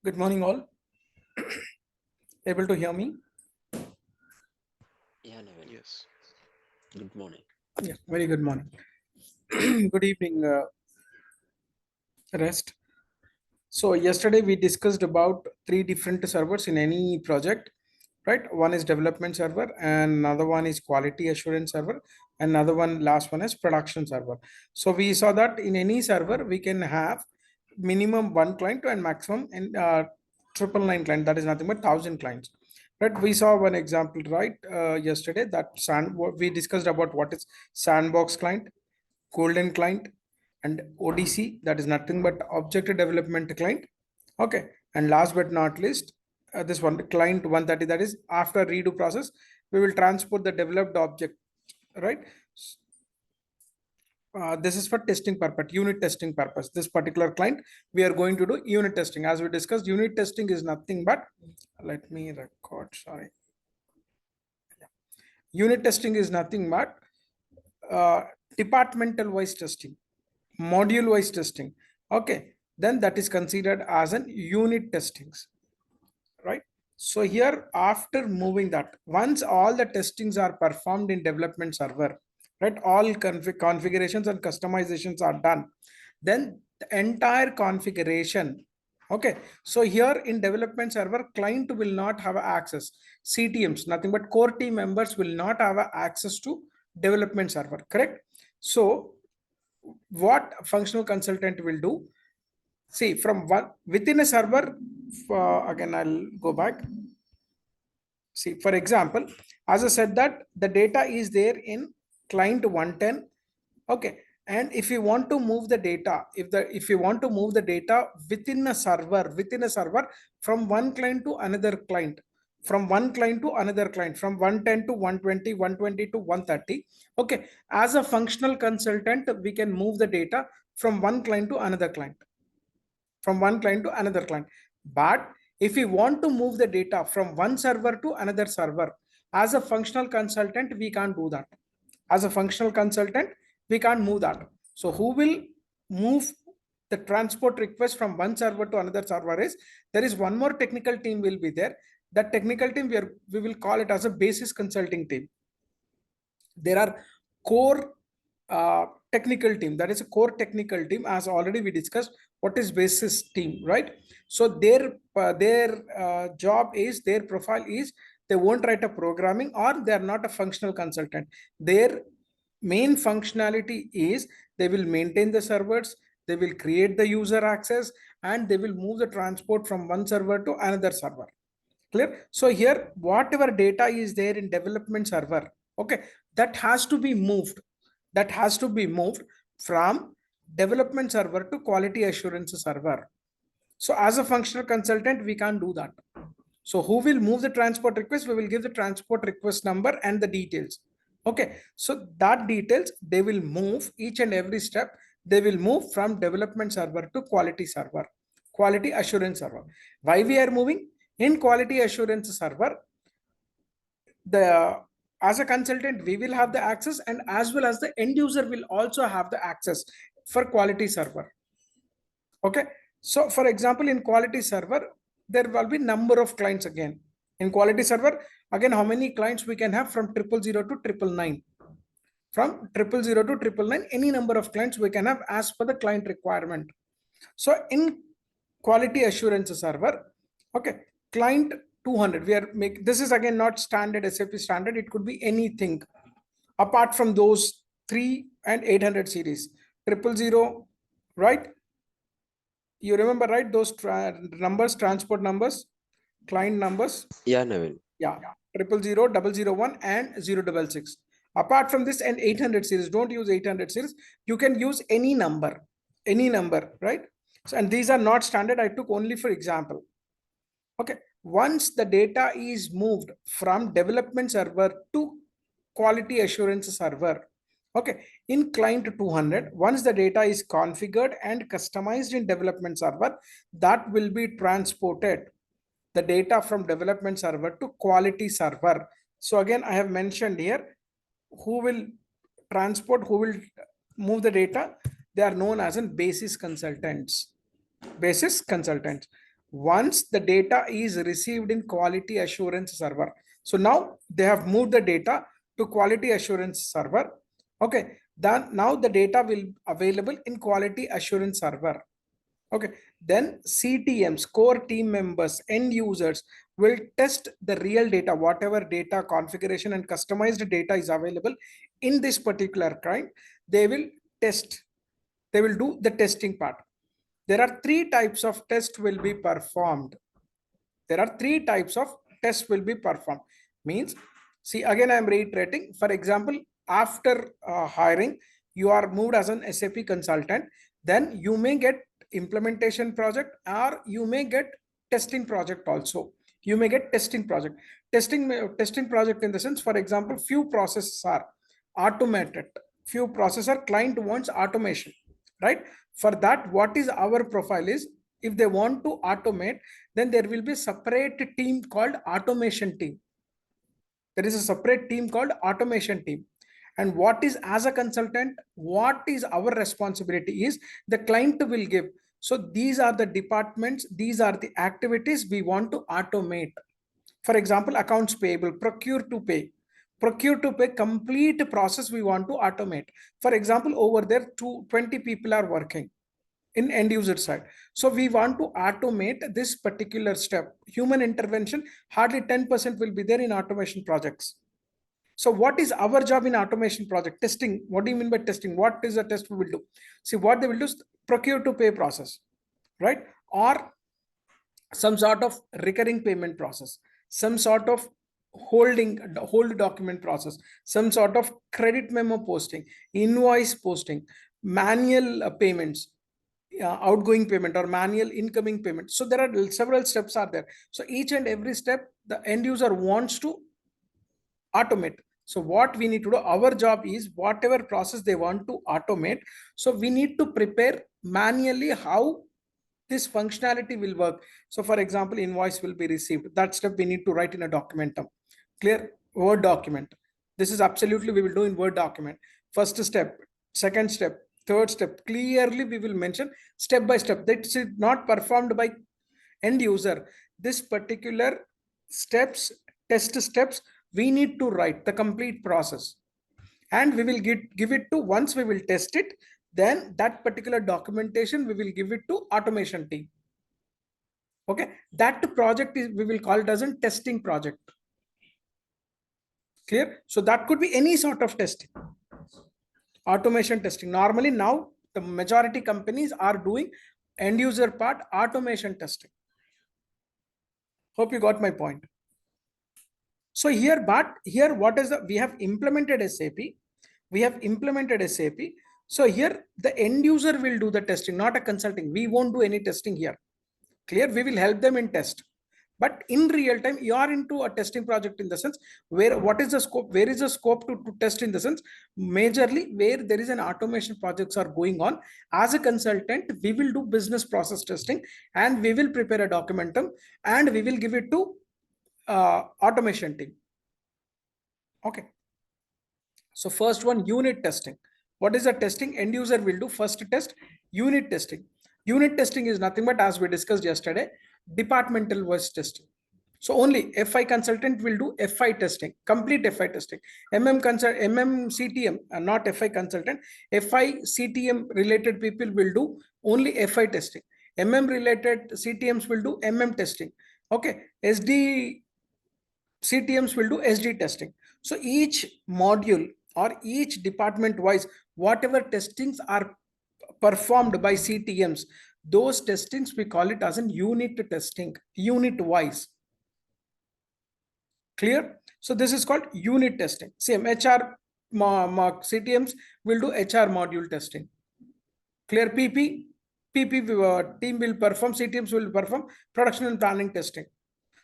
Good morning, all. Able to hear me? Yeah, Navin. Yes. Good morning. Yeah, very good morning. Good evening, rest. So, yesterday we discussed about three different servers in any project, right? One is development server, and another one is quality assurance server, and another one, last one is production server. So, we saw that in any server we can have minimum one client and maximum and triple nine client, that is nothing but 1,000 clients. Right, we saw one example, right, yesterday, that we discussed about what is sandbox client, golden client, and ODC, that is nothing but object development client. Okay, and last but not least, this one, client 130, that is after redo process we will transport the developed object, right? This is for testing purpose, unit testing purpose. This particular client, we are going to do unit testing. As we discussed, unit testing is nothing but, let me record, sorry. Unit testing is nothing but uh, departmental wise testing, module wise testing. Okay, then that is considered as an unit testings, right? So here, after moving that, once all the testings are performed in development server, right, all configurations and customizations are done, then the entire configuration. Okay, so here in development server, client will not have access. CTMs, nothing but core team members, will not have access to development server, correct? So what functional consultant will do, see, from one within a server, again I'll go back. See, for example, as I said that the data is there in client 110. Okay, and if you want to move the data, if you want to move the data within a server from one client to another client, from one client to another client, from 110 to 120, 120 to 130. Okay, as a functional consultant, we can move the data from one client to another client, from one client to another client. But if we want to move the data from one server to another server, as a functional consultant, we can't do that. As a functional consultant, we can't move that. So who will move the transport request from one server to another server is, there is one more technical team will be there. That technical team, we will call it as a basis consulting team. There are core technical team, that is a core technical team, as already we discussed what is basis team, right? So their job is, their profile is, they won't write a programming, or they are not a functional consultant. Their main functionality is they will maintain the servers, they will create the user access, and they will move the transport from one server to another server. Clear? So here, whatever data is there in development server, okay, that has to be moved. That has to be moved from development server to quality assurance server. So as a functional consultant, we can't do that. So who will move the transport request? We will give the transport request number and the details. Okay, so that details, they will move each and every step. They will move from development server to quality server, quality assurance server. Why we are moving? In quality assurance server, the as a consultant, we will have the access, and as well as the end user will also have the access for quality server. Okay, so for example, in quality server, there will be number of clients. Again, in quality server, again, how many clients we can have? From 000 to 999, from 000 to 999, any number of clients we can have as per the client requirement. So in quality assurance server, okay, client 200, we are make, this is again not standard SAP standard, it could be anything apart from those 3 and 800 series. 000, right? You remember, right, those numbers, transport numbers, client numbers? Yeah, Navin. Yeah, 000, 001, and 066. Apart from this, and 800 series, don't use 800 series. You can use any number, right? So, and these are not standard. I took only for example. Okay. Once the data is moved from development server to quality assurance server, okay, in client 200, once the data is configured and customized in development server, that will be transported, the data from development server to quality server. So again, I have mentioned here, who will transport, who will move the data? They are known as an basis consultants. Basis consultants. once the data is received in quality assurance server. So now they have moved the data to quality assurance server. Okay, then now the data will available in quality assurance server. Okay, then CTMs, core team members, end users will test the real data, whatever data configuration and customized data is available in this particular client. They will test, they will do the testing part. There are three types of tests will be performed. There are three types of tests will be performed. Means, see, again, I am reiterating. For example, after hiring, you are moved as an SAP consultant, then you may get implementation project or you may get testing project also. You may get testing project. Testing project in the sense, for example, few processes are automated. Few processor client wants automation, right? For that, what is our profile is, if they want to automate, then there will be a separate team called automation team. There is a separate team called automation team. And what is, as a consultant, what is our responsibility is the client will give. So these are the departments, these are the activities we want to automate. For example, accounts payable, procure to pay. Procure to pay, complete process we want to automate. For example, over there, 20 people are working in end user side. So we want to automate this particular step. Human intervention, hardly 10% will be there in automation projects. So what is our job in automation project? Testing. What do you mean by testing? What is the test we will do? See, what they will do is procure to pay process, right? Or some sort of recurring payment process, some sort of hold document process, some sort of credit memo posting, invoice posting, manual payments, outgoing payment or manual incoming payment. So there are several steps are there. So each and every step the end user wants to automate. So what we need to do, our job is whatever process they want to automate. So we need to prepare manually how this functionality will work. So for example, invoice will be received. That step we need to write in a documentum. Clear? Word document. This is absolutely we will do in Word document. First step, second step, third step. Clearly we will mention step by step. That is not performed by end user. This particular steps, test steps, we need to write the complete process. And we will give it to, once we will test it, then that particular documentation we will give it to automation team. Okay, that project is, we will call it as a testing project. Clear? So that could be any sort of testing. Automation testing. Normally now the majority companies are doing end user part automation testing. Hope you got my point. So here, but here what is the, we have implemented SAP. We have implemented SAP. So here the end user will do the testing, not a consulting. We won't do any testing here. Clear? We will help them in test. But in real time, you are into a testing project in the sense where, what is the scope? Where is the scope to test in the sense? Majorly where there is an automation projects are going on. As a consultant, we will do business process testing and we will prepare a documentum and we will give it to automation team. Okay. So first one, unit testing. What is the testing? End user will do first test, unit testing. Unit testing is nothing but, as we discussed yesterday, departmental wise testing. So only FI consultant will do FI testing, complete FI testing. CTM, not FI consultant. FI CTM related people will do only FI testing. related CTMs will do testing. Okay. SD CTMs will do SD testing. So each module or each department wise, whatever testings are performed by CTMs, those testings we call it as an unit testing, unit wise. Clear? So this is called unit testing. Same HR CTMs will do HR module testing. Clear? PP team will perform, CTMs will perform production and planning testing.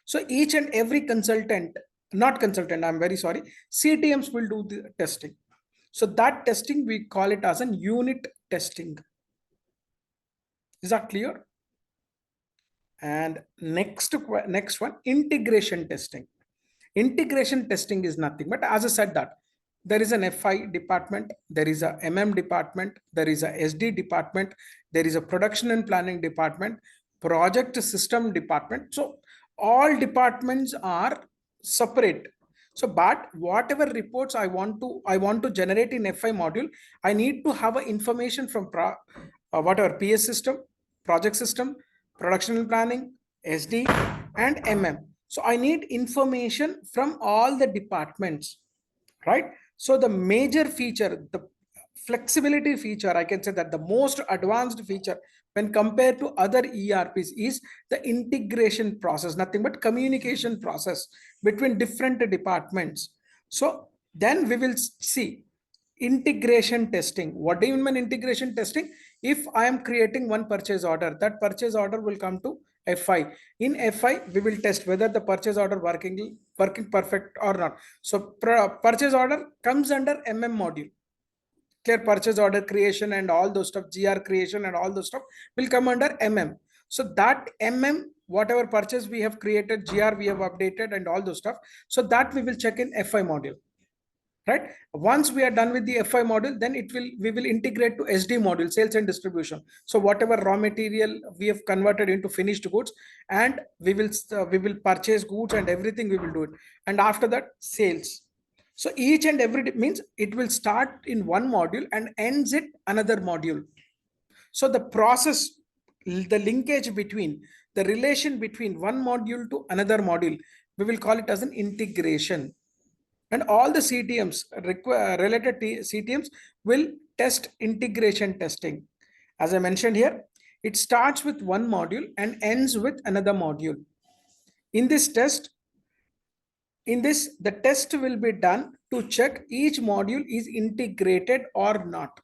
So each and every consultant, not consultant, I'm very sorry, CTMs will do the testing. So that testing, we call it as an unit testing. Is that clear? And next one, integration testing. Integration testing is nothing but, as I said, that there is an FI department, there is a department, there is a SD department, there is a production and planning department. project system department. So all departments are separate. So, but whatever reports I want to generate in FI module, I need to have a information from whatever PS system, project system, production and planning, SD, and MM. So I need information from all the departments, right? So the major feature, the flexibility feature, I can say that the most advanced feature when compared to other ERPs is the integration process, nothing but communication process between different departments. So then we will see integration testing. What do you mean integration testing? If I am creating one purchase order, that purchase order will come to FI. In FI, we will test whether the purchase order working perfect or not. So purchase order comes under MM module. Clear, purchase order creation and all those stuff, GR creation and all those stuff will come under MM. So that MM, whatever purchase we have created, GR we have updated and all those stuff. So that we will check in FI module. Right, once we are done with the FI module, then we will integrate to SD module, sales and distribution. So whatever raw material we have converted into finished goods, and we will purchase goods and everything we will do it, and after that sales. So each and every means it will start in one module and ends it another module. So the process, the linkage between, the relation between one module to another module, we will call it as an integration. And all the CTMs, related CTMs will test integration testing. As I mentioned here, it starts with one module and ends with another module. In this test, the test will be done to check each module is integrated or not.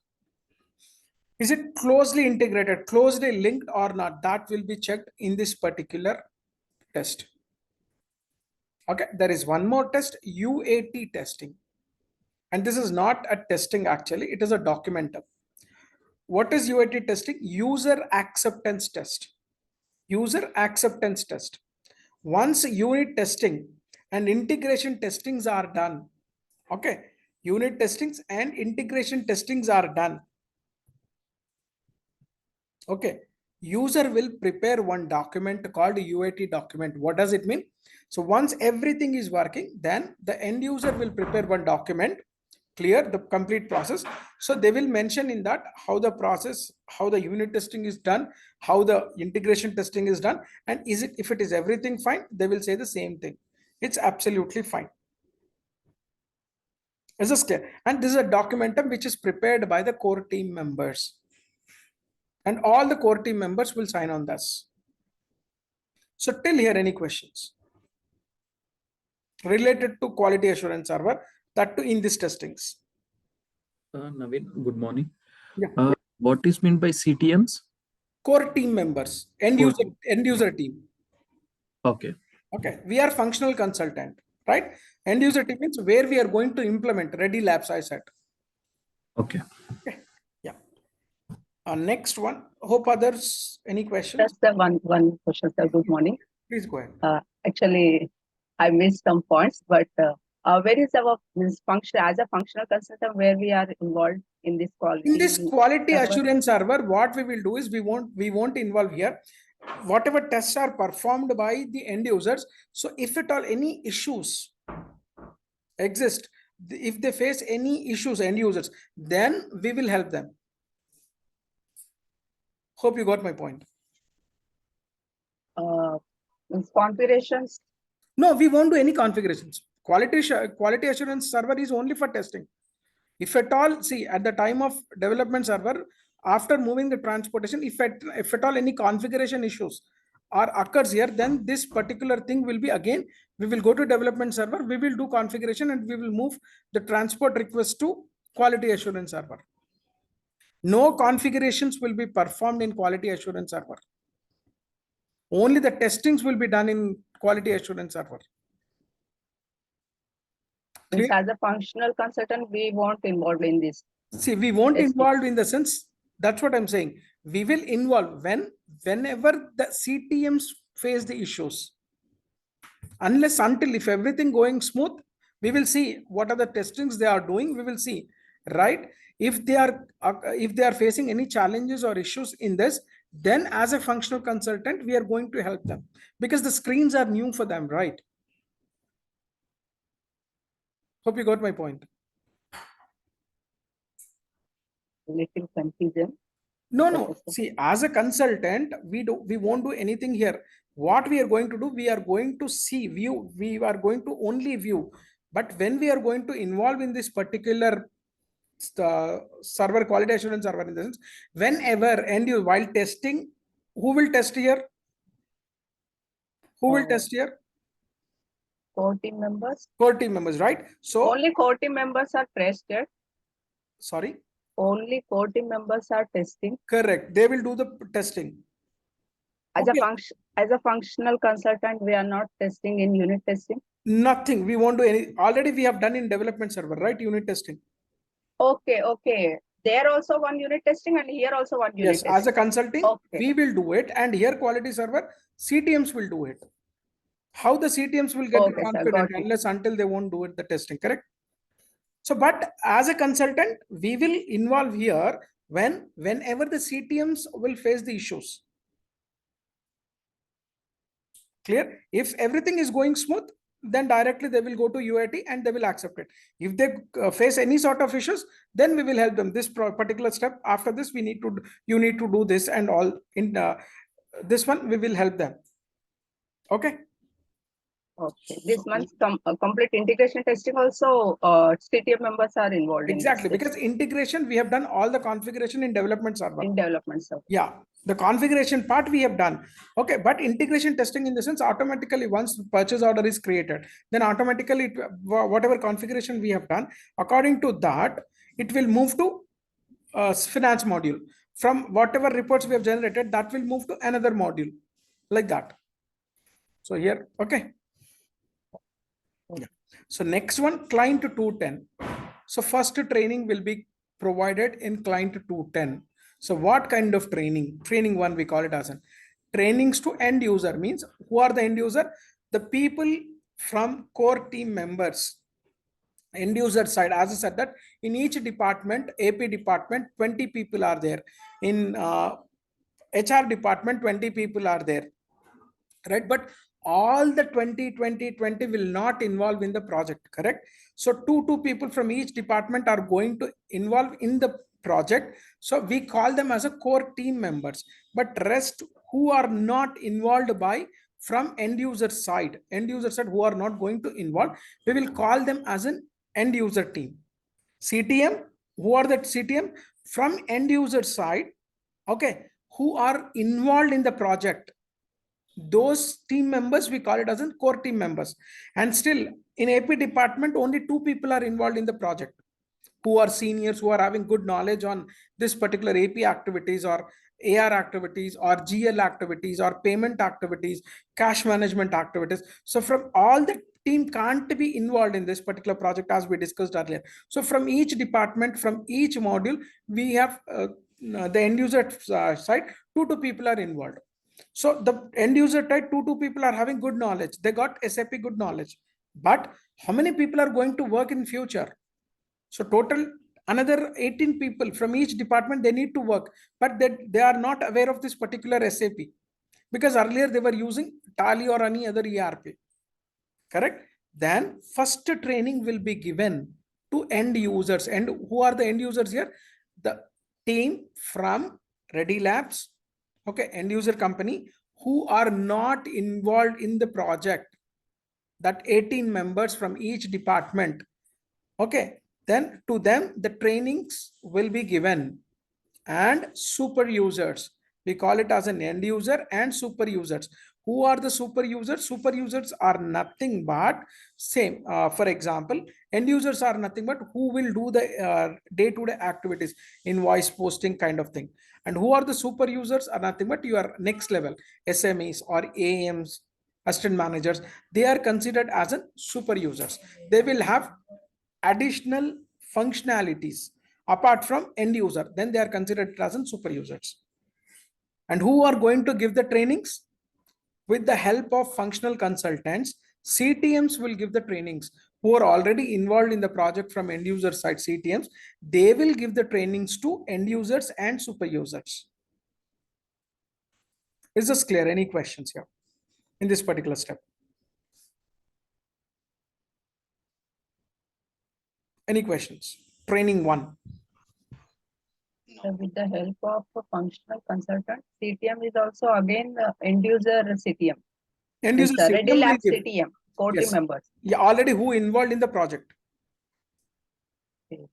Is it closely integrated, closely linked or not? That will be checked in this particular test. Okay, there is one more test, UAT testing. And this is not a testing actually, it is a document. What is UAT testing? User acceptance test. User acceptance test. Once unit testing and integration testings are done, okay, unit testings and integration testings are done, okay, user will prepare one document called UAT document. What does it mean? So once everything is working, then the end user will prepare one document, clear the complete process. So they will mention in that how the process, how the unit testing is done, how the integration testing is done, and if it is everything fine, they will say the same thing. It's absolutely fine. Is this clear? And this is a documentum which is prepared by the core team members. And all the core team members will sign on this. So till here, any questions related to quality assurance server, that too in these testings? Naveen, good morning. Yeah. What is meant by CTMs? Core team members, end user team. Okay. Okay, we are functional consultant, right? End user team means where we are going to implement ready labs, I said. Okay. Okay. Yeah. Next one. Hope others, any questions? Just one question, sir. Good morning. Please go ahead. Actually, I missed some points, but where is our function as a functional consultant, where we are involved in this quality? In this quality assurance server, what we will do is we won't involve here. Whatever tests are performed by the end users. So if at all any issues exist, if they face any issues, end users, then we will help them. Hope you got my point. Configurations? No, we won't do any configurations. Quality assurance server is only for testing. If at all, see, at the time of development server, after moving the transportation, if at all any configuration issues occurs here, then this particular thing will be again, we will go to development server, we will do configuration and we will move the transport request to quality assurance server. No configurations will be performed in quality assurance server. Only the testings will be done in quality assurance server. As a functional consultant, we won't involve in this. See, we won't involve in the sense, that's what I'm saying. We will involve whenever the CTMs face the issues. Unless until if everything going smooth, we will see what are the testings they are doing. We will see, right? If they are facing any challenges or issues in this, Then as a functional consultant, we are going to help them because the screens are new for them, right? Hope you got my point. Little confusion. No, Okay, no. sir. See, as a consultant, we won't do anything here. What we are going to do, we are going to see view. We are going to only view. But when we are going to involve in this particular server quality assurance server, in the sense, whenever and you while testing, who will test here? Who will test here? Core team members. Core team members, right? So Only core team members are tested. sorry, Only core team members are testing. correct. They will do the testing. As Okay. as a functional consultant, we are not testing in unit testing. Nothing. We won't do any. Already we have done in development server, right? Unit testing. Okay, okay. There also one unit testing and here also one unit Yes, testing. as a consulting, Okay. we will do it, and here quality server, CTMs will do it. How the CTMs will get Okay, sir, confident got it. unless until they won't do it the testing, correct? So, but as a consultant, we will involve here whenever the CTMs will face the issues. Clear? If everything is going smooth, then directly they will go to UAT and they will accept it. If they face any sort of issues, then we will help them. This particular step, after this, you need to do this and all. In this one, we will help them. Okay. Okay. This month's complete integration testing also, CTM members are involved Exactly, in this because integration, we have done all the configuration in development server. in development. Sir. Yeah, the configuration part we have done. Okay, but integration testing in the sense automatically once purchase order is created, then automatically whatever configuration we have done, according to that, it will move to finance module. From whatever reports we have generated, that will move to another module like that. So here, okay. Yeah. So next one, client 210. So first training will be provided in client 210. So what kind of training? Training one, we call it as an trainings to end user, means who are the end user? The people from core team members. End user side, as I said that in each department, AP department, 20 people are there. In HR department, 20 people are there, right? But all the 20 will not involve in the project, correct? So two people from each department are going to involve in the project. So we call them as a core team members, but rest who are not involved by from end user side who are not going to involve, we will call them as an end user team. CTM, who are that CTM from end user side, okay, who are involved in the project, those team members we call it as in core team members. And still in AP department, only 2 people are involved in the project, who are seniors, who are having good knowledge on this particular AP activities or AR activities or GL activities or payment activities, cash management activities. So from all the team can't be involved in this particular project, as we discussed earlier. So from each department, from each module, we have the end user side, 2 people are involved. So the end user side, 2 people are having good knowledge. They got SAP good knowledge. But how many people are going to work in future? So total another 18 people from each department, they need to work, but they are not aware of this particular SAP because earlier they were using Tally or any other ERP, correct? Then first training will be given to end users. And who are the end users here? The team from Ready Labs, okay, end user company who are not involved in the project, that 18 members from each department, okay, then to them the trainings will be given. And super users, we call it as an end user and super users. Who are the super users? Super users are nothing but same. For example, end users are nothing but who will do the day-to-day activities, invoice posting kind of thing. And who are the super users are nothing but your next level SMEs or AMs, assistant managers. They are considered as a super users. They will have additional functionalities apart from end user, then they are considered as super users. And who are going to give the trainings? With the help of functional consultants, CTMs will give the trainings. Who are already involved in the project from end user side, CTMs, they will give the trainings to end users and super users. Is this clear? Any questions here in this particular step? Any questions? Training 1. With the help of a functional consultant, CTM is also again end user CTM. End Means user Ready CTM will Lab give. CTM, core Yes. team members. Yeah, already who involved in the project. Okay.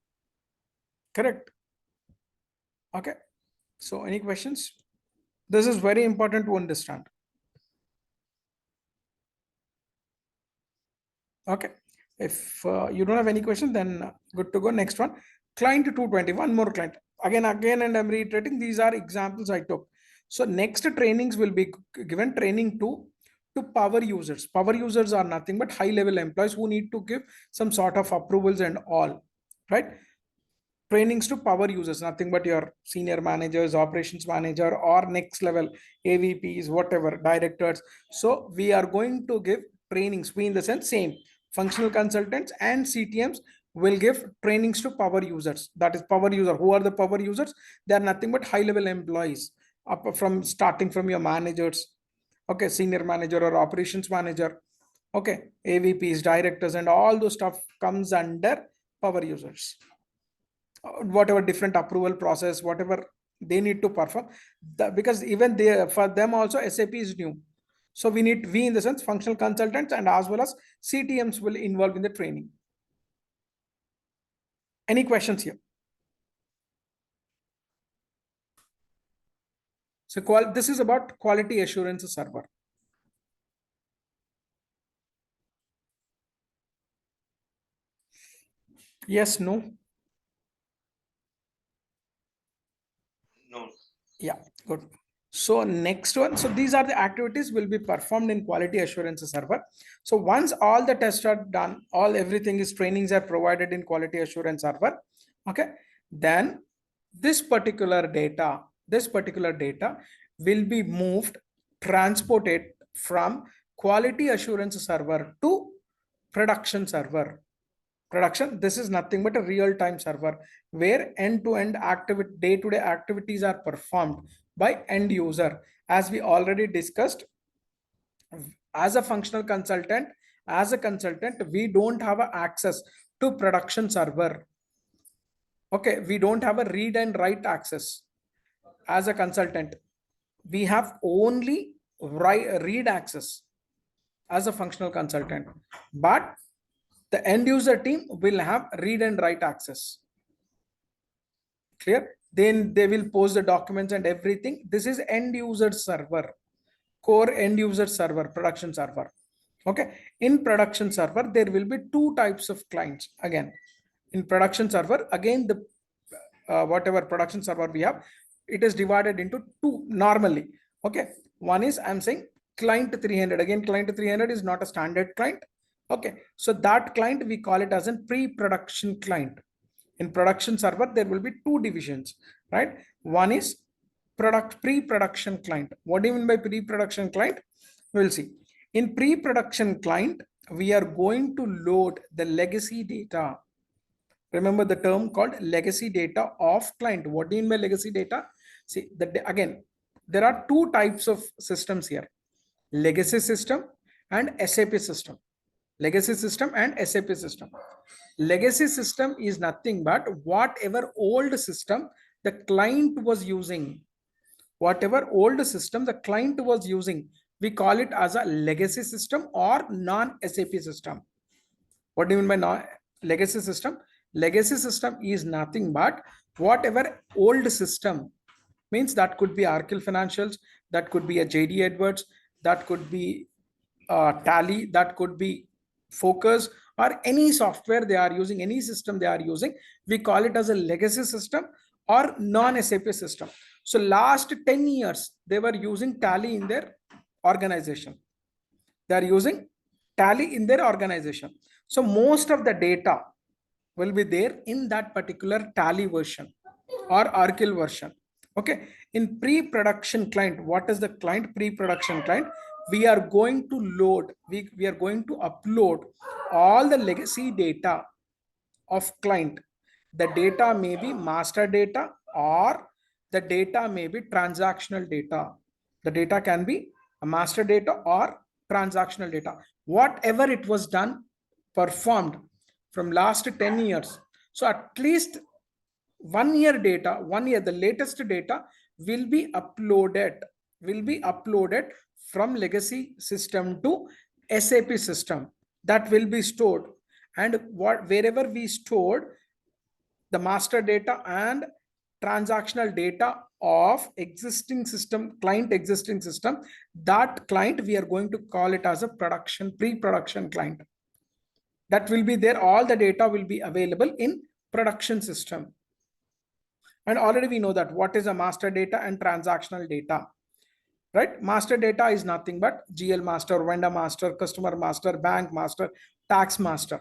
Correct. Okay. So any questions? This is very important to understand. Okay. If you don't have any question, then good to go. Next one, client 220, one more client. Again, and I'm reiterating, these are examples I took. So next trainings will be given training to power users. Power users are nothing but high level employees who need to give some sort of approvals and all, right? Trainings to power users, nothing but your senior managers, operations manager, or next level AVPs, whatever, directors. So we are going to give trainings. We in the sense same functional consultants and CTMs will give trainings to power users. That is power user. Who are the power users? They are nothing but high level employees, up from starting from your managers, okay, senior manager or operations manager, okay, AVPs, directors, and all those stuff comes under power users. Whatever different approval process, whatever they need to perform, because even they, for them also SAP is new. So we in the sense functional consultants and as well as CTMs will involve in the training. Any questions here? So this is about quality assurance server. Yes, no? No. Yeah, good. So next one, so these are the activities will be performed in quality assurance server. So once all the tests are done, everything is trainings are provided in quality assurance server. Okay, then this particular data will be moved, transported from quality assurance server to production server. Production, this is nothing but a real-time server where end-to-end activity, day-to-day activities are performed by end user. As we already discussed, as a functional consultant, we don't have access to production server. Okay, we don't have a read and write access. As a consultant, we have only read access as a functional consultant, but the end user team will have read and write access. Clear? Then they will post the documents and everything. This is end user server, core end user server, production server. Okay. In production server, there will be two types of clients. Again, in production server, again, the whatever production server we have, it is divided into two normally. Okay. One is, I'm saying client 300. Again, client 300 is not a standard client. Okay. So that client, we call it as a pre-production client. In production server, there will be two divisions, right? One is pre-production client. What do you mean by pre-production client? We'll see. In pre-production client, we are going to load the legacy data. Remember the term called legacy data of client. What do you mean by legacy data? See, again, there are two types of systems here: legacy system and SAP system. Legacy system and SAP system. Legacy system is nothing but whatever old system the client was using. Whatever old system the client was using, we call it as a legacy system or non-SAP system. What do you mean by legacy system? Legacy system is nothing but whatever old system, means that could be Arkell Financials, that could be a JD Edwards, that could be Tally, that could be Focus, or any software they are using, any system they are using, we call it as a legacy system or non-SAP system. So last 10 years, they were using Tally in their organization. They are using Tally in their organization. So most of the data will be there in that particular Tally version or Arkell version. Okay. In pre-production client, what is the client? Pre-production client, we are going to load, we are going to upload all the legacy data of client. The data may be master data or the data may be transactional data. The data can be a master data or transactional data. Whatever it was done, performed from last 10 years. So at least 1 year data, 1 year, the latest data will be uploaded from legacy system to SAP system. That will be stored, and wherever we stored the master data and transactional data of existing system, client existing system, that client we are going to call it as a pre-production client. That will be there. All the data will be available in production system. And already we know that what is a master data and transactional data, right? Master data is nothing but GL master, vendor master, customer master, bank master, tax master.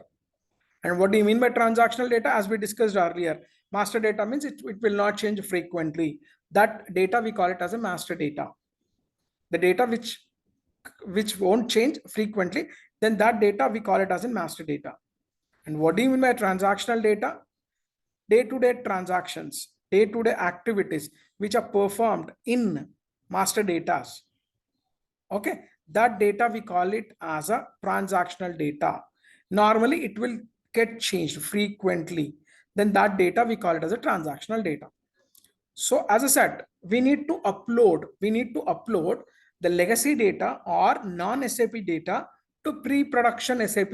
And what do you mean by transactional data? As we discussed earlier, master data means it will not change frequently. That data we call it as a master data. The data which won't change frequently, then that data we call it as a master data. And what do you mean by transactional data? Day-to-day transactions, day-to-day activities which are performed in master data. Okay, that data we call it as a transactional data. Normally it will get changed frequently. Then that data we call it as a transactional data. So as I said, we need to upload the legacy data or non-SAP data to pre-production SAP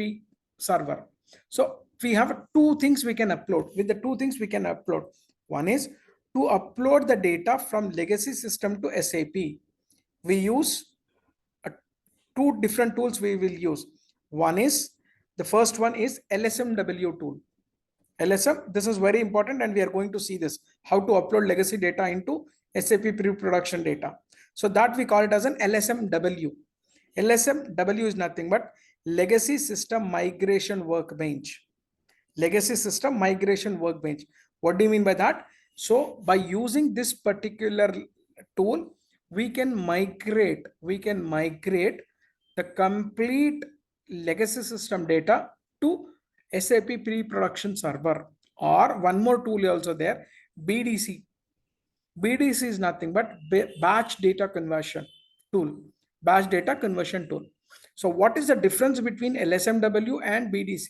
server. So we have two things we can upload. With the two things we can upload, one is to upload the data from legacy system to SAP. We use two different tools we will use. The first one is LSMW tool. LSM, this is very important, and we are going to see this, how to upload legacy data into SAP pre-production data. So that we call it as an LSMW. LSMW is nothing but legacy system migration workbench. Legacy system migration workbench. What do you mean by that? So by using this particular tool, we can migrate the complete legacy system data to SAP pre-production server. Or one more tool also there, BDC. BDC is nothing but batch data conversion tool. Batch data conversion tool. So what is the difference between LSMW and BDC?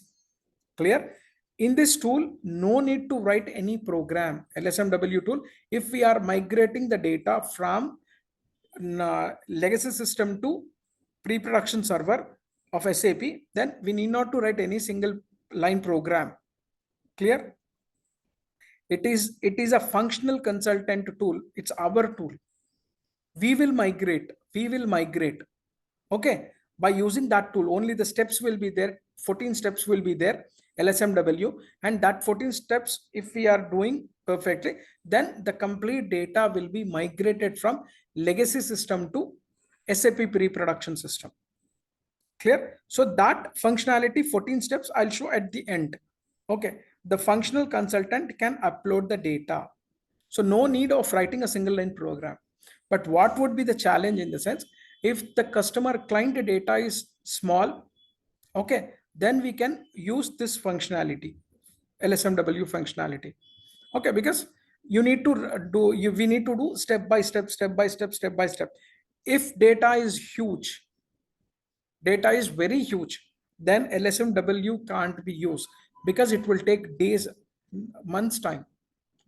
Clear? In this tool, no need to write any program. LSMW tool, if we are migrating the data from legacy system to pre-production server of SAP, then we need not to write any single line program. Clear? It is a functional consultant tool. It's our tool. We will migrate. Okay, by using that tool, only the steps will be there. 14 steps will be there, LSMW, and that 14 steps, if we are doing perfectly, then the complete data will be migrated from legacy system to SAP pre-production system. Clear? So that functionality, 14 steps, I'll show at the end. Okay, the functional consultant can upload the data. So no need of writing a single line program. But what would be the challenge in the sense, if the customer client data is small, okay, then we can use this functionality, LSMW functionality. Okay, because we need to do step by step. If data is huge, data is very huge, then LSMW can't be used because it will take days, months time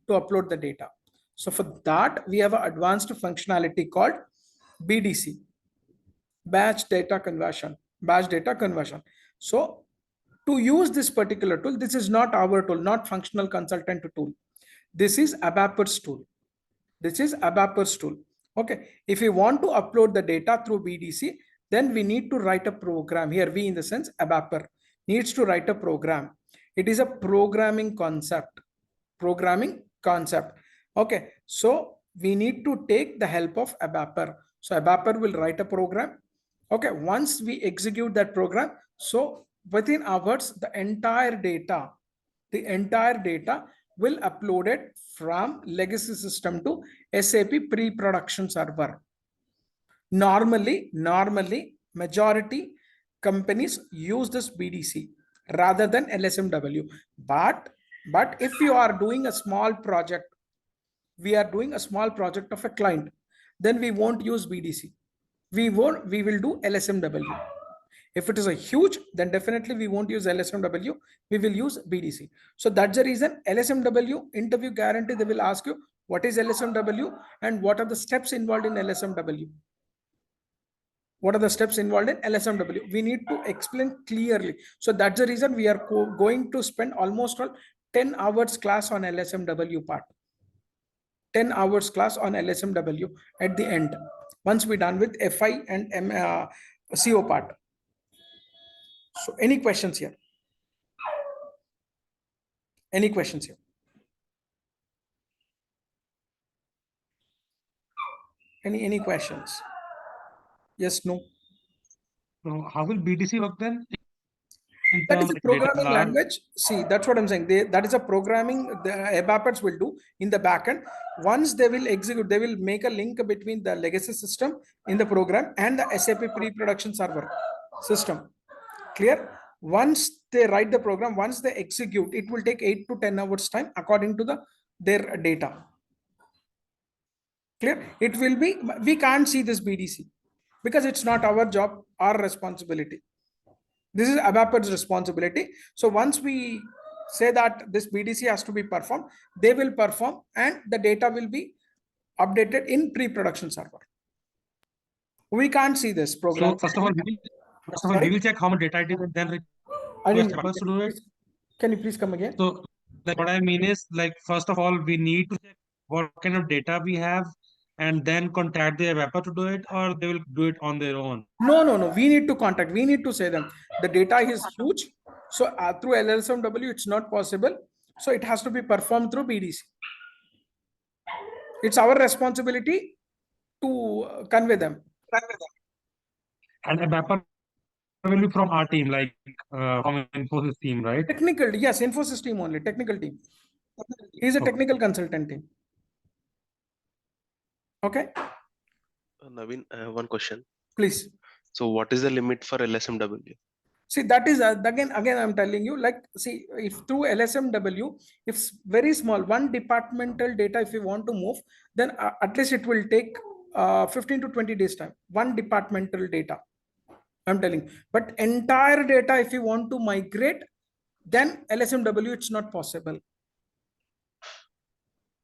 to upload the data. So for that, we have an advanced functionality called BDC, batch data conversion. So to use this particular tool, this is not our tool, not functional consultant tool. This is ABAP's tool. Okay, if we want to upload the data through BDC, then we need to write a program. Here, we in the sense ABAP needs to write a program. It is a programming concept. Okay, so we need to take the help of ABAP. So ABAP will write a program. Okay, once we execute that program, so within hours, the entire data will upload it from legacy system to SAP pre-production server. Normally, majority companies use this BDC rather than LSMW. But if you are doing a small project, we are doing a small project of a client, then we won't use BDC. We will do LSMW. If it is a huge, then definitely we won't use LSMW. We will use BDC. So that's the reason LSMW interview guarantee, they will ask you what is LSMW and what are the steps involved in LSMW. What are the steps involved in LSMW? We need to explain clearly. So that's the reason we are going to spend almost 10 hours class on LSMW part. 10 hours class on LSMW at the end, once we're done with FI and CO part. So any questions here? Any questions here? Any questions? Yes, no? So how will BDC work then? That is a programming language. See, that's what I'm saying. That is a programming the ABAPers will do in the backend. Once they will execute, they will make a link between the legacy system in the program and the SAP pre-production server system. Clear? Once they write the program, once they execute, it will take 8 to 10 hours time according to their data. Clear? It will be, we can't see this BDC because it's not our job, our responsibility. This is ABAPer's responsibility. So once we say that this BDC has to be performed, they will perform and the data will be updated in pre-production server. We can't see this program. So first of all, we will check how much data it is and then I didn't, request to do it. can you please come again? So like what I mean is, like, first of all, we need to check what kind of data we have and then contact the ABAPer to do it, or they will do it on their own. No. We need to contact. We need to say them. The data is huge. So through LSMW, it's not possible. So it has to be performed through BDC. It's our responsibility to convey them. And ABAPer will be from our team, like from Infosys team, right? Technical, yes, Infosys team only, technical team. He's a technical consultant team. Okay, Naveen, I have one question. please. So what is the limit for LSMW? See, that is again I'm telling you, like, see, if through LSMW, if very small, one departmental data, if you want to move, then at least it will take 15 to 20 days time, one departmental data. I'm telling, but entire data, if you want to migrate, then LSMW, it's not possible.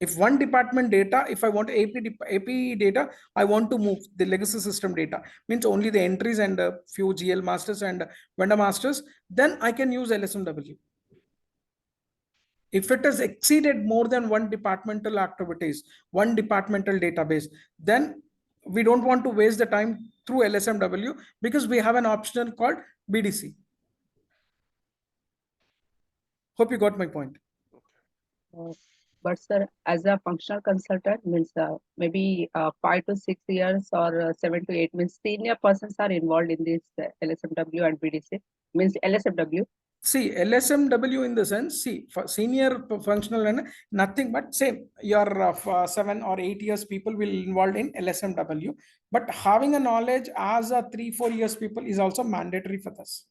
If one department data, if I want AP data, I want to move the legacy system data, means only the entries and a few GL masters and vendor masters, then I can use LSMW. If it has exceeded more than one departmental activities, one departmental database, then we don't want to waste the time through LSMW because we have an option called BDC. Hope you got my point. But sir, as a functional consultant means maybe 5 to 6 years or 7 to 8 means senior persons are involved in this LSMW and BDC, means LSMW. See, LSMW in the sense, see, for senior functional and nothing but same, your 7 or 8 years people will involved in LSMW, but having a knowledge as a 3-4 years people is also mandatory for this.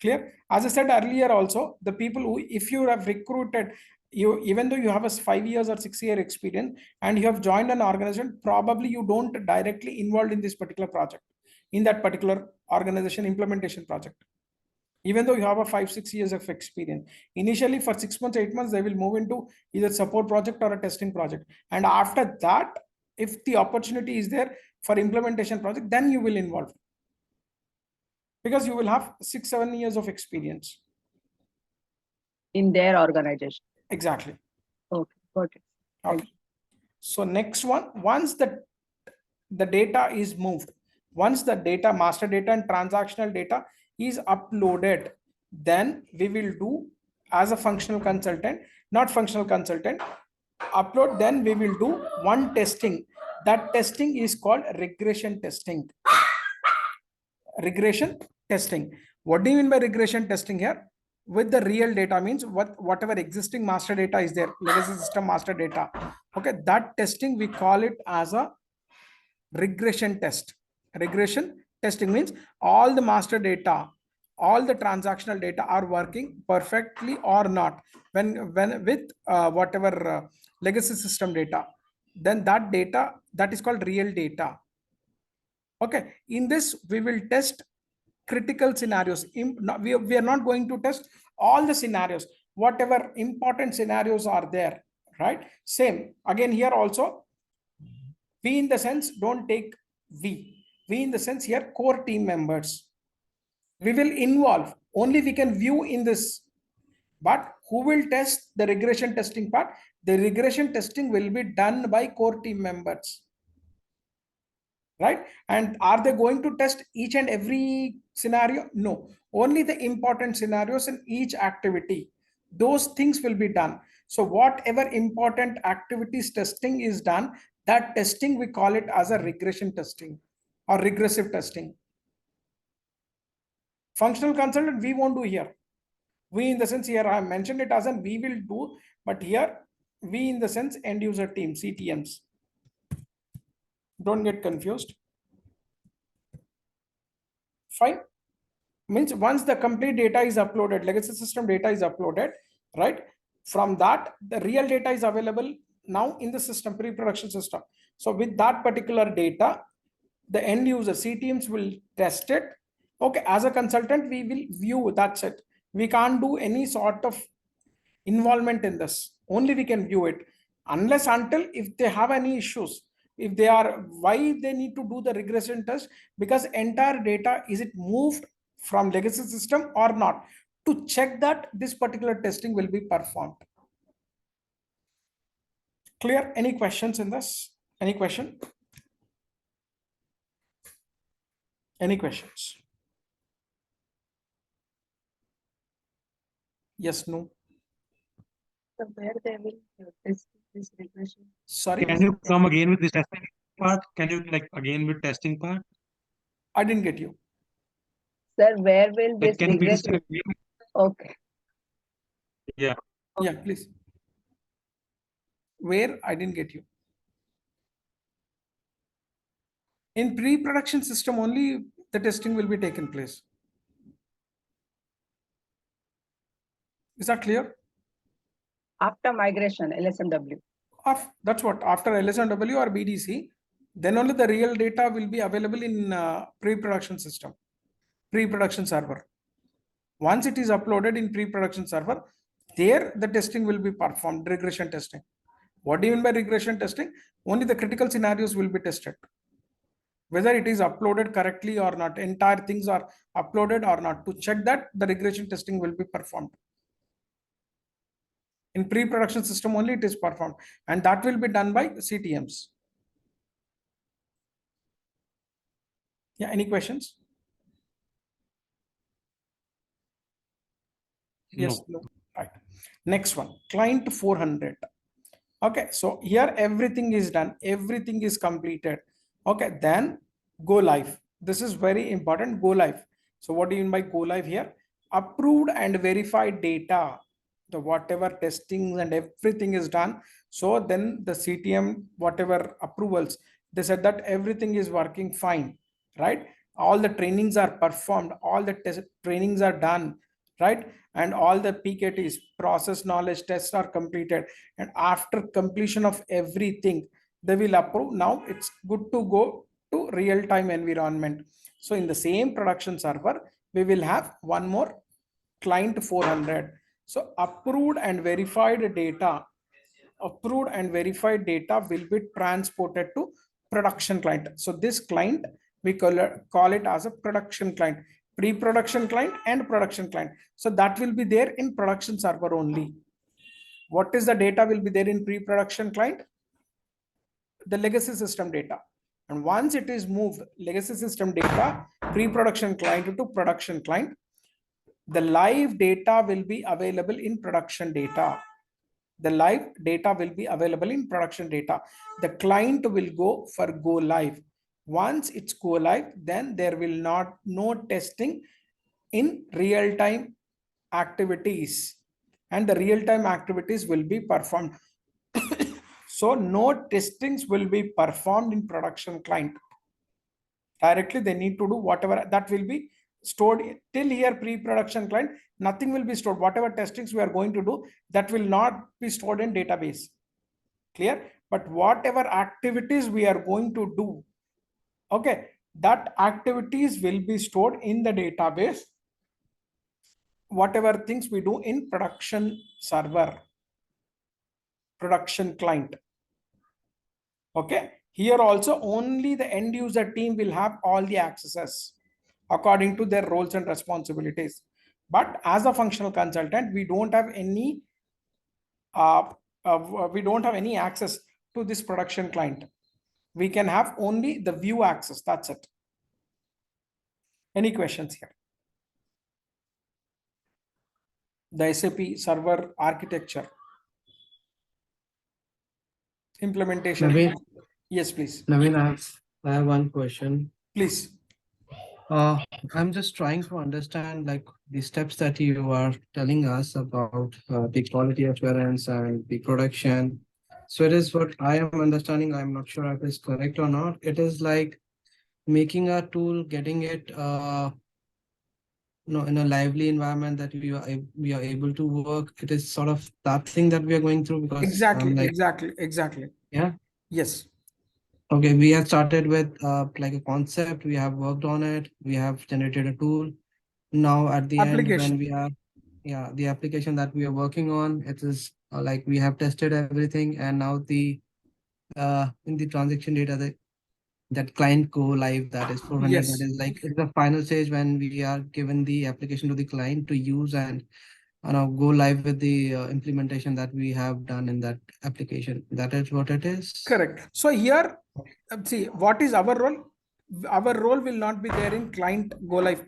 Clear? As I said earlier also, the people who, if you have recruited, you, even though you have a 5 years or 6 year experience and you have joined an organization, probably you don't directly involved in this particular project, in that particular organization implementation project. Even though you have a 5-6 years of experience, initially for 6 months, 8 months, they will move into either support project or a testing project. And after that, if the opportunity is there for implementation project, then you will involve. Because you will have 6-7 years of experience In their organization. Exactly. Okay, got it. Okay. So next one, once the data is moved, once the data, master data and transactional data is uploaded, then we will do as a functional consultant, not functional consultant, upload, then we will do one testing. That testing is called regression testing. Regression testing. What do you mean by regression testing here? With the real data means whatever existing master data is there, legacy system master data. Okay, that testing we call it as a regression test. Regression testing means all the master data, all the transactional data are working perfectly or not when with whatever legacy system data. then that data, that is called real data. Okay, in this we will test critical scenarios. We are not going to test all the scenarios, whatever important scenarios are there, right? Same again here also, we in the sense, don't take we in the sense here, core team members. We will involve, only we can view in this, but who will test the regression testing part? The regression testing will be done by core team members, right? And are they going to test each and every scenario? No, only the important scenarios in each activity, those things will be done. So whatever important activities testing is done, that testing we call it as a regression testing or regressive testing. Functional consultant we won't do here. We in the sense here I have mentioned it as an we will do, but here we in the sense end user team, CTMs. Don't get confused. Fine. Means once the complete data is uploaded, legacy system data is uploaded, right? From that, the real data is available now in the system, pre-production system. So with that particular data, the end user CTMs will test it. Okay, as a consultant, we will view, that's it. We can't do any sort of involvement in this. Only we can view it, unless until if they have any issues. If they are, why they need to do the regression test? Because entire data, is it moved from legacy system or not? To check that this particular testing will be performed. Clear? Any questions in this? Any question? Any questions? Yes, no? So where they will test this regression? Sorry, Can you come again with this testing part? Can you like again with testing part? I didn't get you. Sir, where will Like, this can you please regression? Okay. Yeah. Yeah, please. Where? I didn't get you. In pre-production system only the testing will be taken place. Is that clear? After migration, LSMW. That's what, after LSMW or BDC, then only the real data will be available in pre-production system, pre-production server. Once it is uploaded in pre-production server, there the testing will be performed, regression testing. What do you mean by regression testing? Only the critical scenarios will be tested. Whether it is uploaded correctly or not, entire things are uploaded or not. To check that, the regression testing will be performed. In pre-production system only it is performed, and that will be done by CTMs. Yeah, any questions? Yes, no. Right. Next one, client 400. Okay, so here everything is done, everything is completed. Okay, then go live. This is very important, go live. So what do you mean by go live here? Approved and verified data, the whatever testings and everything is done. So then the CTM, whatever approvals, they said that everything is working fine, right? All the trainings are performed, all the trainings are done, right? And all the PKTs, process knowledge tests, are completed. And after completion of everything, they will approve. Now it's good to go to real-time environment. So in the same production server, we will have one more client 400. So approved and verified data will be transported to production client. So this client, we call it as a production client, pre-production client and production client. So that will be there in production server only. What is the data will be there in pre-production client? The legacy system data. And once it is moved, legacy system data, pre-production client to production client, the live data will be available in production data. The live data will be available in production data. The client will go for go live. Once it's go live, then there will no testing in real-time activities, and the real-time activities will be performed. So no testings will be performed in production client. Directly they need to do whatever that will be stored till here pre-production client. Nothing will be stored. Whatever testings we are going to do, that will not be stored in database. Clear? but whatever activities we are going to do, okay, that activities will be stored in the database, whatever things we do in production server, production client. Okay, here also only the end user team will have all the accesses according to their roles and responsibilities. But as a functional consultant, we don't have any access to this production client. We can have only the view access. That's it. Any questions here? The SAP server architecture implementation. Naveen, Yes, please. Naveen, I have one question. Please. I'm just trying to understand like the steps that you are telling us about the quality assurance and the production. So it is what I am understanding. I'm not sure if it's correct or not. It is like making a tool, getting it in a lively environment that we are able to work. It is sort of that thing that we are going through because Exactly. like, Exactly. yeah. Yes. Okay, we have started with like a concept. We have worked on it. We have generated a tool. Now at the end, when Application. we are, the application that we are working on, it is like we have tested everything, and now in the transaction data that client go live, that is 400. Yes. That is like it's the final stage when we are given the application to the client to use and go live with the implementation that we have done in that application. That is what it is. Correct. So here, see, what is our role? Our role will not be there in client go live,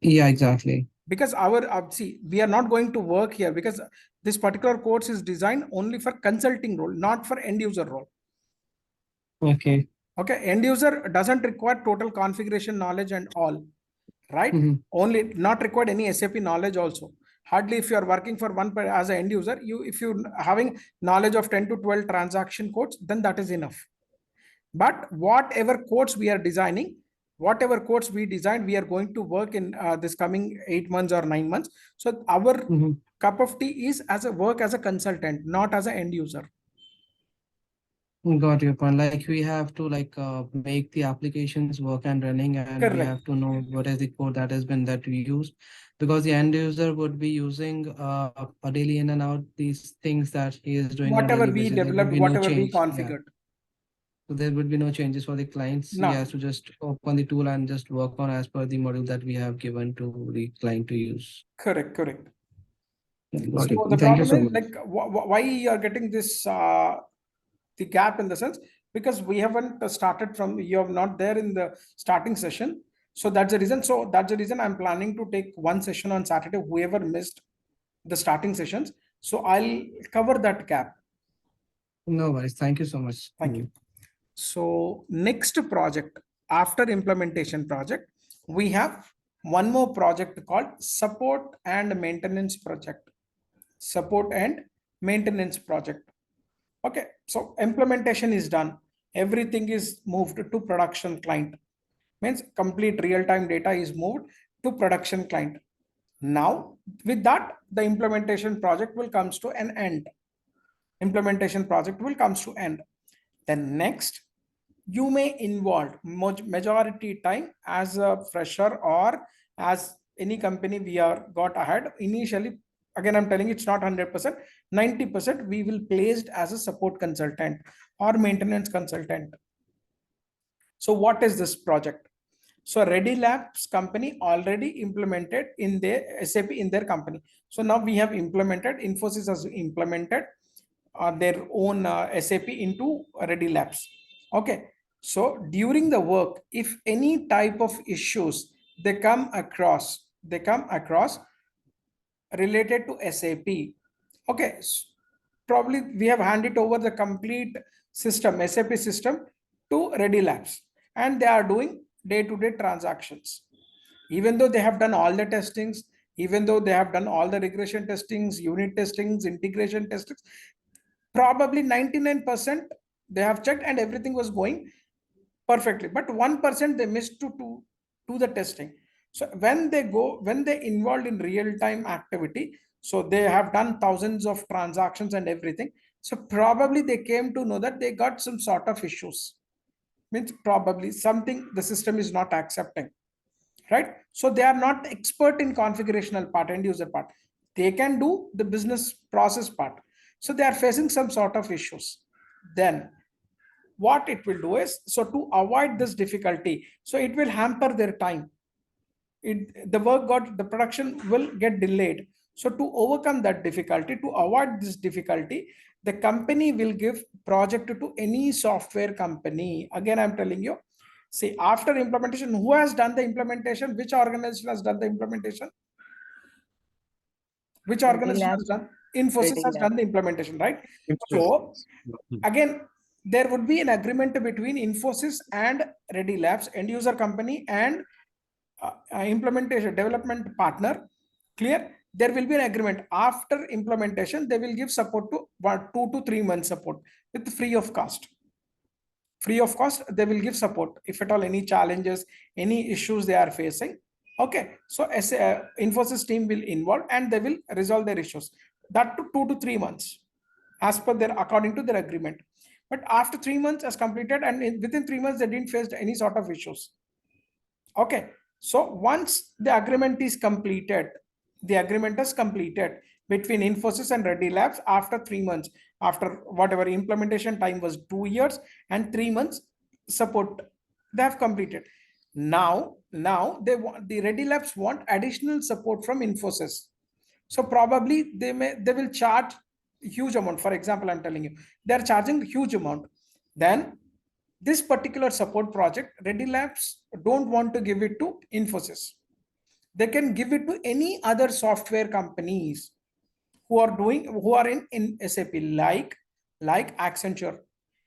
Yeah, exactly. because see, we are not going to work here because this particular course is designed only for consulting role, not for end user role. Okay. Okay, end user doesn't require total configuration knowledge and all, right? Mhm. Only not required any SAP knowledge also. Hardly if you are working for one as an end user, if you having knowledge of 10 to 12 transaction codes, then that is enough. But whatever codes we are designing, whatever codes we design, we are going to work in this coming 8 months or 9 months. So our Mhm. cup of tea is as a work as a consultant, not as an end user. Got your point. Like we have to make the applications work and running, and we Correct. have to know what is the code that has been that we use, because the end user would be using a daily in and out these things that he is doing on a Whatever daily we basis. There would developed, be no whatever we change. Yeah. configured. So there would be no changes for the clients. He No. has to just open the tool and just work on as per the module that we have given to the client to use. Correct. Got So it. the Thank you problem so is much. like why you are getting this the gap in the sense, because we haven't started from, you are not there in the starting session. So that's the reason. So that's the reason I'm planning to take one session on Saturday, whoever missed the starting sessions. So I'll cover that gap. No worries. Thank you so much. Thank you. So next project after implementation project, we have one more project called support and maintenance project. Support and maintenance project. Okay, so implementation is done. Everything is moved to production client. Means complete real-time data is moved to production client. Now, with that, the implementation project will comes to an end. Implementation project will comes to end. Then next, you may involve majority time as a fresher or as any company we are got ahead initially. Again, I'm telling you, it's not 100%, 90% we will placed as a support consultant or maintenance consultant. So what is this project? So Ready Labs company already implemented in their SAP in their company. So now we have implemented, Infosys has implemented their own SAP into Ready Labs. Okay. So during the work, if any type of issues they come across related to SAP, okay, probably we have handed over the complete system, SAP system, to Ready Labs, and they are doing day-to-day transactions. Even though they have done all the testings, even though they have done all the regression testings, unit testings, integration testings, probably 99% they have checked and everything was going perfectly, but 1% they missed to do the testing. So when they involved in real-time activity, so they have done thousands of transactions and everything. So probably they came to know that they got some sort of issues. Means probably something the system is not accepting, right? So they are not expert in configurational part, end user part. They can do the business process part. So they are facing some sort of issues. Then what it will do is, so to avoid this difficulty, so it will hamper their time. The production will get delayed. So to overcome that difficulty, to avoid this difficulty, the company will give project to any software company. Again, I'm telling you, see, after implementation, who has done the implementation? Which organization has done the implementation? Which Ready organization has Labs. done? Infosys Ready has done Labs. the implementation, right? So again, there would be an agreement between Infosys and Ready Labs, end user company, and implementation development partner. Clear? There will be an agreement. After implementation, they will give support to 2 to 3 months support with free of cost. Free of cost, they will give support if at all any challenges, any issues they are facing. Okay, so as Infosys team will involve and they will resolve their issues. That to 2 to 3 months, as per their according to their agreement. But after 3 months as completed, and within 3 months they didn't face any sort of issues. Okay, so once the agreement is completed, the agreement is completed between Infosys and Ready Labs after 3 months, after whatever implementation time was 2 years and 3 months support, they have completed. Now they want, the Ready Labs want additional support from Infosys. So probably they will charge huge amount. For example, I'm telling you, they're charging huge amount. Then this particular support project, Ready Labs don't want to give it to Infosys. They can give it to any other software companies who are in SAP, like Accenture,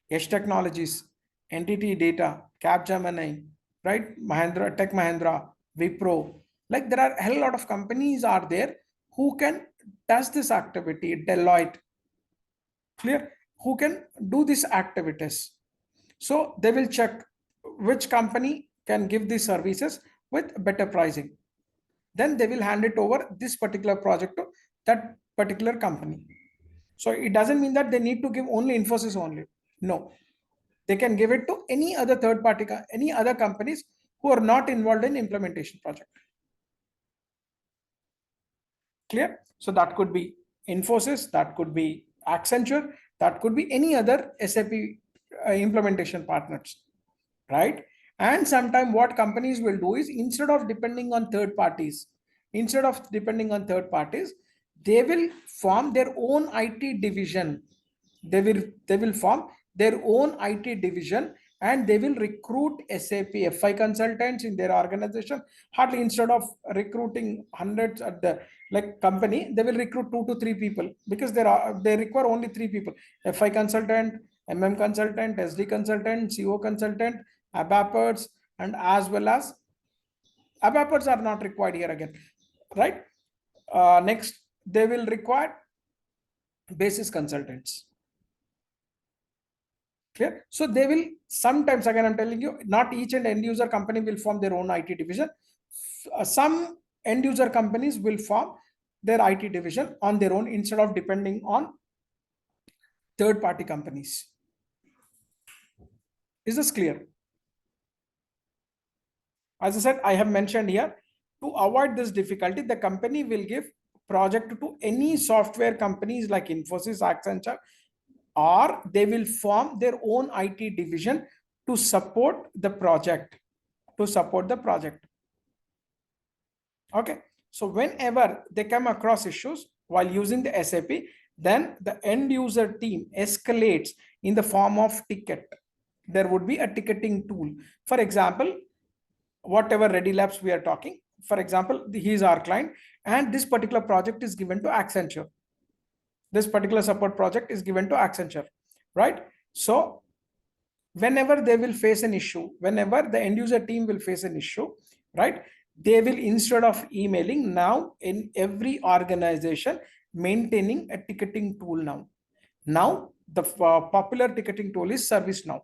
Yash Technologies, Entity Data, Capgemini, right? Mahindra, Tech Mahindra, Wipro. Like there are a hell lot of companies are there who can does this activity. Deloitte, clear? Who can do these activities. So they will check which company can give these services with better pricing. Then they will hand it over this particular project to that particular company. So it doesn't mean that they need to give only Infosys only. No, they can give it to any other third party, any other companies who are not involved in implementation project. Clear? So that could be Infosys, that could be Accenture, that could be any other SAP implementation partners, right? And sometimes what companies will do is, instead of depending on third parties, they will form their own IT division. They will form their own IT division and they will recruit SAP FI consultants in their organization. Hardly, instead of recruiting hundreds at the like company, they will recruit 2 to 3 people, because they require only 3 people: FI consultant, MM consultant, SD consultant, CO consultant, ABAPers, and as well as ABAPers are not required here again, right? Next, they will require basis consultants. Clear? So they will sometimes, again, I'm telling you, not each and end user company will form their own IT division. Some end user companies will form their IT division on their own instead of depending on third party companies. Is this clear? As I said, I have mentioned here, to avoid this difficulty, the company will give project to any software companies like Infosys, Accenture, or they will form their own IT division to support the project. Okay. So whenever they come across issues while using the SAP, then the end user team escalates in the form of ticket. There would be a ticketing tool. For example, whatever Ready Labs we are talking, for example, he is our client and this particular project is given to Accenture. This particular support project is given to Accenture, right? So whenever they will face an issue, whenever the end user team will face an issue, right, they will, instead of emailing, now in every organization maintaining a ticketing tool. Now the popular ticketing tool is ServiceNow.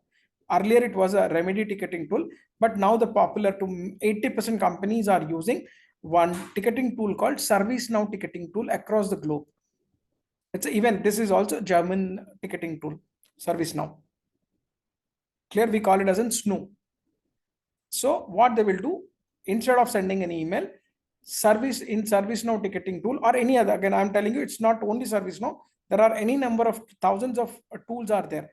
Earlier it was a remedy ticketing tool, but now the popular to 80% companies are using one ticketing tool called ServiceNow ticketing tool across the globe. It's even, this is also German ticketing tool, ServiceNow. Clear, we call it as in SNO. So what they will do, instead of sending an email, ServiceNow ticketing tool or any other, again, I'm telling you, it's not only ServiceNow, there are any number of thousands of tools are there,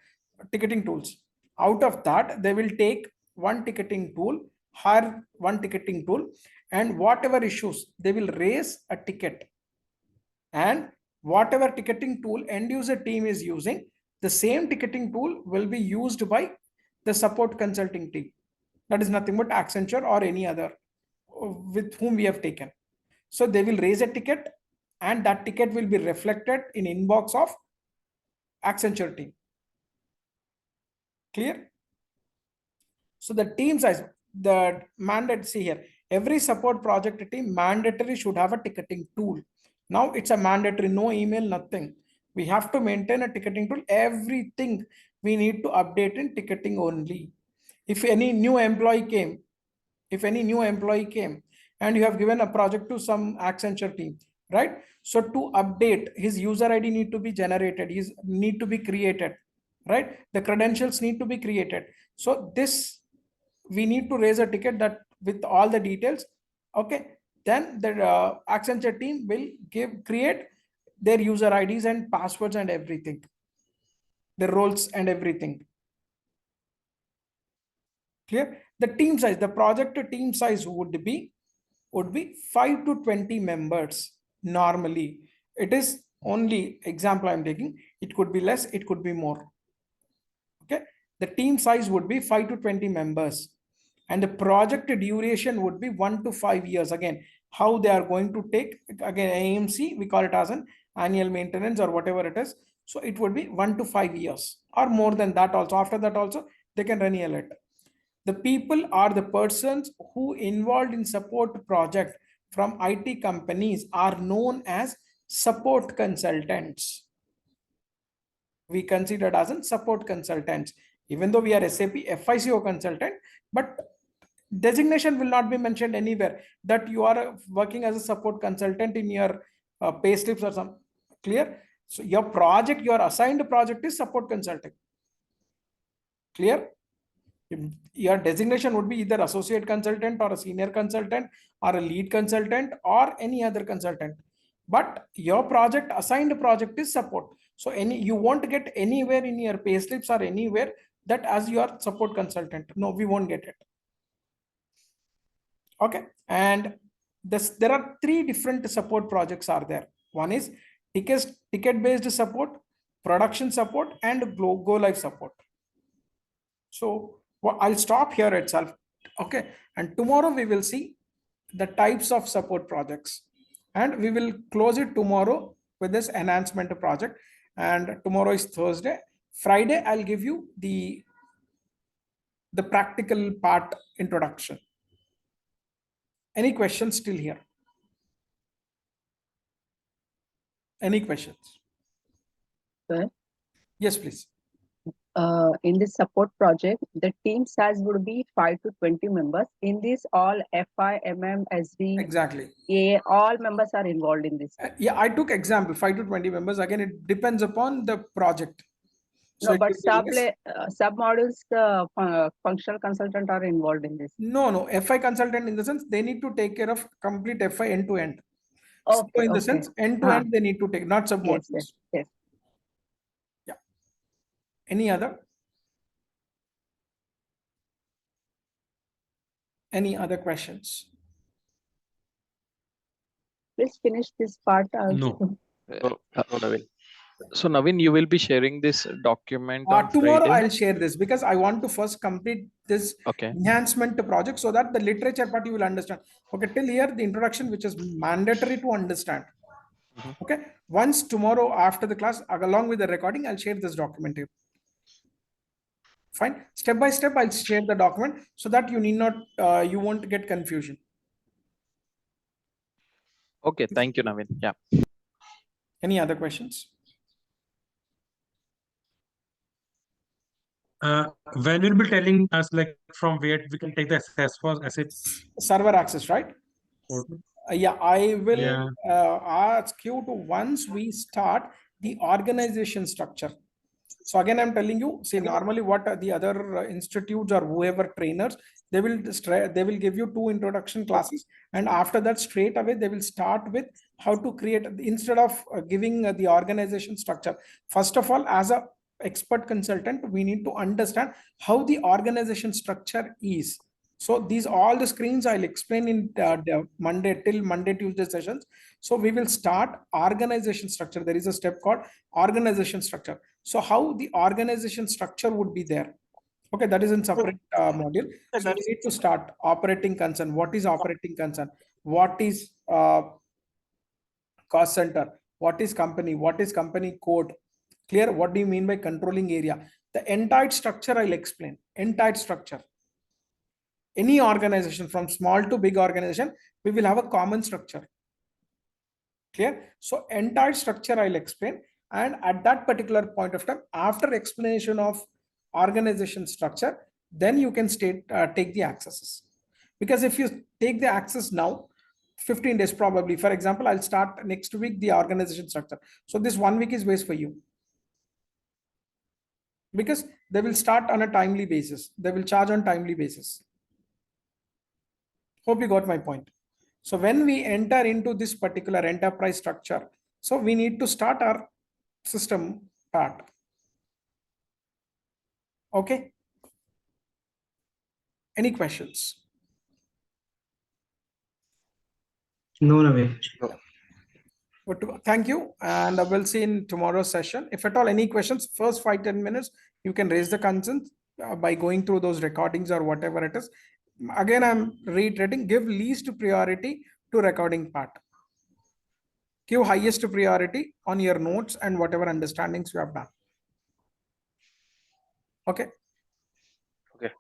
ticketing tools. Out of that, they will take one ticketing tool, hire one ticketing tool, and whatever issues, they will raise a ticket. And whatever ticketing tool end user team is using, the same ticketing tool will be used by the support consulting team. That is nothing but Accenture or any other with whom we have taken. So they will raise a ticket and that ticket will be reflected in inbox of Accenture team. Clear? So the team size, the mandate, see here, every support project team mandatory should have a ticketing tool. Now it's a mandatory, no email, nothing. We have to maintain a ticketing tool. Everything we need to update in ticketing only. If any new employee came, and you have given a project to some Accenture team, right? So to update, his user ID need to be generated, his need to be created, right? The credentials need to be created. So this, we need to raise a ticket that with all the details, okay? Then the Accenture team will create their user IDs and passwords and everything, the roles and everything. Clear? The team size, the project team size would be 5 to 20 members. Normally, it is only example I'm taking. It could be less, it could be more. Okay, the team size would be 5 to 20 members, and the project duration would be 1 to 5 years. Again, how they are going to take, again, AMC, we call it as an annual maintenance or whatever it is. So it would be 1 to 5 years or more than that also. After that also, they can renewal it. The people are the persons who involved in support project from IT companies are known as support consultants. We considered as in support consultants, even though we are SAP FICO consultant, but designation will not be mentioned anywhere that you are working as a support consultant in your pay slips or some. Clear? So your project, your assigned project is support consulting. Clear? Your designation would be either associate consultant or a senior consultant or a lead consultant or any other consultant. But your project, assigned project is support. So you won't get anywhere in your pay slips or anywhere that as your support consultant. No, we won't get it. Okay. And there are 3 different support projects are there. One is ticket-based support, production support, and go live support. So I'll stop here itself. Okay. And tomorrow we will see the types of support projects, and we will close it tomorrow with this enhancement project. And tomorrow is Thursday. Friday, I'll give you the practical part introduction. Any questions still here? Any questions? Sir? Yes, please. In this support project, the team size would be 5 to 20 members. In this, all FI, MM, SD, Exactly. AA, all members are involved in this. Yeah, I took example 5 to 20 members. Again, it depends upon the project. So No, but sub modules, the functional consultant are involved in this. No, FI consultant in the sense they need to take care of complete FI end to end. Okay, so in the sense end to end they need to take, not sub modules. Yes. Yeah. Any other? Any other questions? Please finish this part also. No. No, Navin. So Navin, you will be sharing this document on Tomorrow Friday? I'll share this because I want to first complete this Okay. enhancement project so that the literature part you will understand. Okay, till here the introduction, which is mandatory to understand. Okay, once tomorrow after the class, along with the recording, I'll share this document to you. Fine. Step by step, I'll share the document so that you need not, you won't get confusion. Okay, thank you, Navin. Yeah. Any other questions? When you'll be telling us like from where we can take the access for SAP Server access, right? portal? Yeah, I will ask you to, once we start, the organization structure. So again, I'm telling you, see, normally what are the other institutes or whoever trainers, they will give you 2 introduction classes, and after that straight away they will start with how to create, instead of giving the organization structure. First of all, as a expert consultant, we need to understand how the organization structure is. So these all the screens I'll explain in the Monday till Monday, Tuesday sessions. So we will start organization structure. There is a step called organization structure. So how the organization structure would be there. Okay, that is in separate module. So we need to start operating concern. What is operating concern? What is cost center? What is company? What is company code? Clear? What do you mean by controlling area? The entire structure I'll explain. Entire structure. Any organization from small to big organization, we will have a common structure. Clear? So entire structure I'll explain, and at that particular point of time, after explanation of organization structure, then you can take the accesses. Because if you take the access now, 15 days probably, for example, I'll start next week the organization structure. So this 1 week is waste for you, because they will start on a timely basis. They will charge on timely basis. Hope you got my point. So when we enter into this particular enterprise structure, so we need to start our system part. Okay. Any questions? No, Naveen. But thank you, and I will see in tomorrow's session. If at all any questions, first 5-10 minutes, you can raise the concerns by going through those recordings or whatever it is. Again, I'm reiterating, give least priority to recording part. Give highest priority on your notes and whatever understandings you have done. Okay. Okay.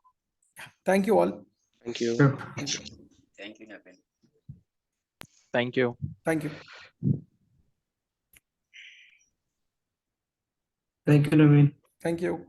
Thank you all. Thank you. Sure. Thank you, Naveen. Thank you. Thank you. Thank you, Naveen. Thank you.